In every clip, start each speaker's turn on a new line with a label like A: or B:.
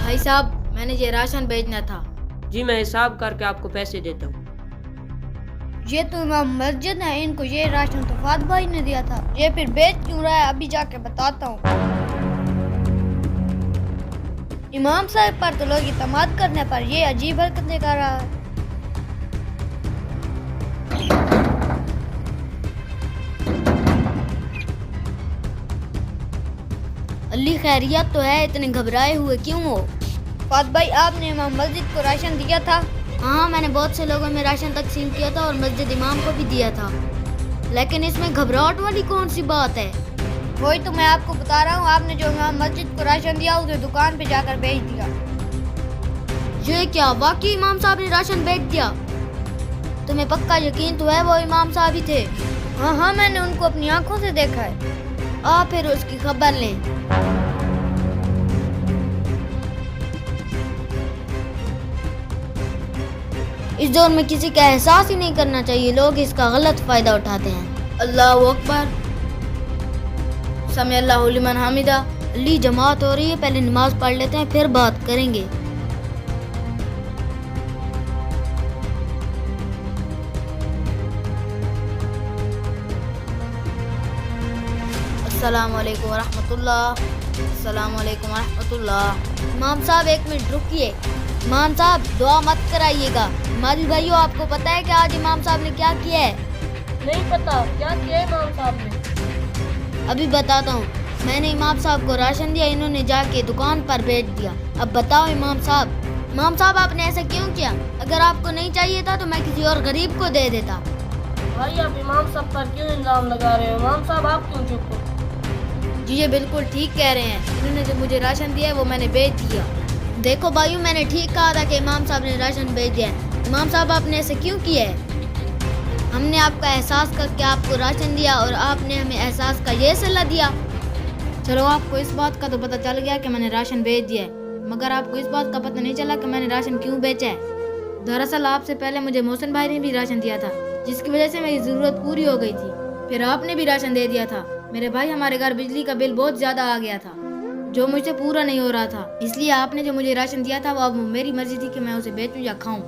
A: بھائی صاحب میں نے یہ راشن بھیجنا تھا۔
B: جی میں حساب کر کے آپ کو پیسے دیتا ہوں۔
C: یہ تو امام مسجد ہے، ان کو یہ راشن تو فات بھائی نے دیا تھا، یہ پھر بیچ کیوں رہا ہے؟ ابھی جا کے بتاتا ہوں۔ امام صاحب پر تو لوگ اعتماد کرنے پر یہ عجیب حرکتیں کر رہا ہے۔
A: علی خیریت تو ہے، اتنے گھبرائے ہوئے کیوں ہو؟
C: فات بھائی آپ نے امام مسجد کو راشن دیا تھا؟
A: ہاں میں نے بہت سے لوگوں میں راشن تقسیم کیا تھا اور مسجد امام کو بھی دیا تھا، لیکن اس میں گھبراہٹ والی کون سی بات ہے؟
C: وہی تو میں آپ کو بتا رہا ہوں، آپ نے جو امام مسجد کو راشن دیا اسے دکان پہ جا کر بیچ دیا۔
A: یہ کیا واقعی امام صاحب نے راشن بیچ دیا؟ تمہیں پکا یقین تو ہے وہ امام صاحب ہی تھے؟
C: ہاں میں نے ان کو اپنی آنکھوں سے دیکھا ہے۔
A: آ پھر اس کی خبر لیں۔ اس دور میں کسی کا احساس ہی نہیں کرنا چاہیے، لوگ اس کا غلط فائدہ اٹھاتے ہیں۔ اللہ اکبر، سمع اللہ لمن حمیدہ۔ علی جماعت ہو رہی ہے، پہلے نماز پڑھ لیتے ہیں پھر بات کریں گے۔ السلام علیکم ورحمۃ اللہ، السلام علیکم ورحمۃ اللہ۔ امام صاحب ایک منٹ رکیے، امام صاحب دعا مت کرائیے گا۔ ہماری بھائیو آپ کو پتہ ہے کہ آج امام صاحب نے کیا کیا ہے؟
B: نہیں پتا کیا کیا امام صاحب نے؟
A: ابھی بتاتا ہوں۔ میں نے امام صاحب کو راشن دیا، انہوں نے جا کے دکان پر بیچ دیا۔ اب بتاؤ امام صاحب آپ نے ایسا کیوں کیا؟ اگر آپ کو نہیں چاہیے تھا تو میں کسی اور غریب کو دے دیتا۔
B: بھائی آپ امام صاحب پر کیوں الزام لگا رہے ہو؟ امام صاحب آپ کیوں چپ ہو؟
A: جی یہ بالکل ٹھیک کہہ رہے ہیں، انہوں نے جو مجھے راشن دیا ہے وہ میں نے بیچ دیا۔ دیکھو بھائیو میں نے ٹھیک کہا تھا کہ امام صاحب نے راشن بیچ دیا ہے۔ امام صاحب آپ نے ایسے کیوں کیا ہے؟ ہم نے آپ کا احساس کر کے آپ کو راشن دیا اور آپ نے ہمیں احساس کا یہ صلہ دیا۔ چلو آپ کو اس بات کا تو پتہ چل گیا کہ میں نے راشن بیچ دیا ہے، مگر آپ کو اس بات کا پتہ نہیں چلا کہ میں نے راشن کیوں بیچا ہے۔ دراصل آپ سے پہلے مجھے محسن بھائی نے بھی راشن دیا تھا، جس کی وجہ سے میری ضرورت پوری ہو گئی تھی۔ پھر آپ نے بھی راشن دے دیا تھا۔ میرے بھائی ہمارے گھر بجلی کا بل بہت زیادہ آ گیا تھا جو مجھ سے پورا نہیں ہو رہا تھا، اس لیے آپ نے جو مجھے راشن دیا تھا وہ اب میری مرضی تھی کہ میں اسے بیچوں یا کھاؤں،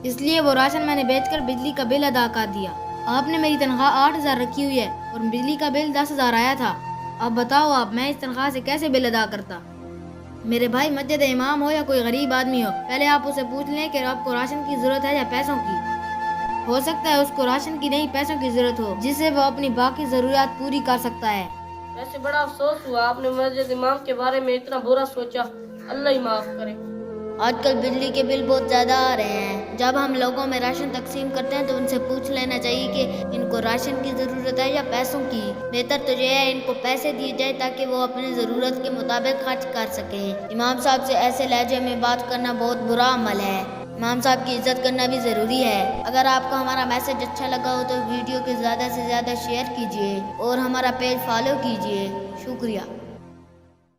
A: اس لیے وہ راشن میں نے بیچ کر بجلی کا بل ادا کر دیا۔ آپ نے میری تنخواہ 8,000 رکھی ہوئی ہے اور بجلی کا بل 10,000 آیا تھا۔ اب بتاؤ آپ میں اس تنخواہ سے کیسے بل ادا کرتا؟ میرے بھائی مسجد امام ہو یا کوئی غریب آدمی ہو، پہلے آپ اسے پوچھ لیں کہ آپ کو راشن کی ضرورت ہے یا پیسوں کی۔ ہو سکتا ہے اس کو راشن کی نہیں پیسوں کی ضرورت ہو، جس سے وہ اپنی باقی ضروریات پوری کر سکتا ہے۔
B: ویسے بڑا افسوس ہوا آپ نے مسجد امام کے بارے میں اتنا برا سوچا، اللہ ہی معاف کرے۔
A: آج کل بجلی کے بل بہت زیادہ آ رہے ہیں، جب ہم لوگوں میں راشن تقسیم کرتے ہیں تو ان سے پوچھ لینا چاہیے کہ ان کو راشن کی ضرورت ہے یا پیسوں کی۔ بہتر تو یہ ہے ان کو پیسے دیے جائے تاکہ وہ اپنی ضرورت کے مطابق خرچ کر سکیں۔ امام صاحب سے ایسے لہجے میں بات کرنا بہت برا عمل ہے، امام صاحب کی عزت کرنا بھی ضروری ہے۔ اگر آپ کو ہمارا میسج اچھا لگا ہو تو ویڈیو کو زیادہ سے زیادہ شیئر کیجیے اور ہمارا پیج فالو کیجیے۔ شکریہ۔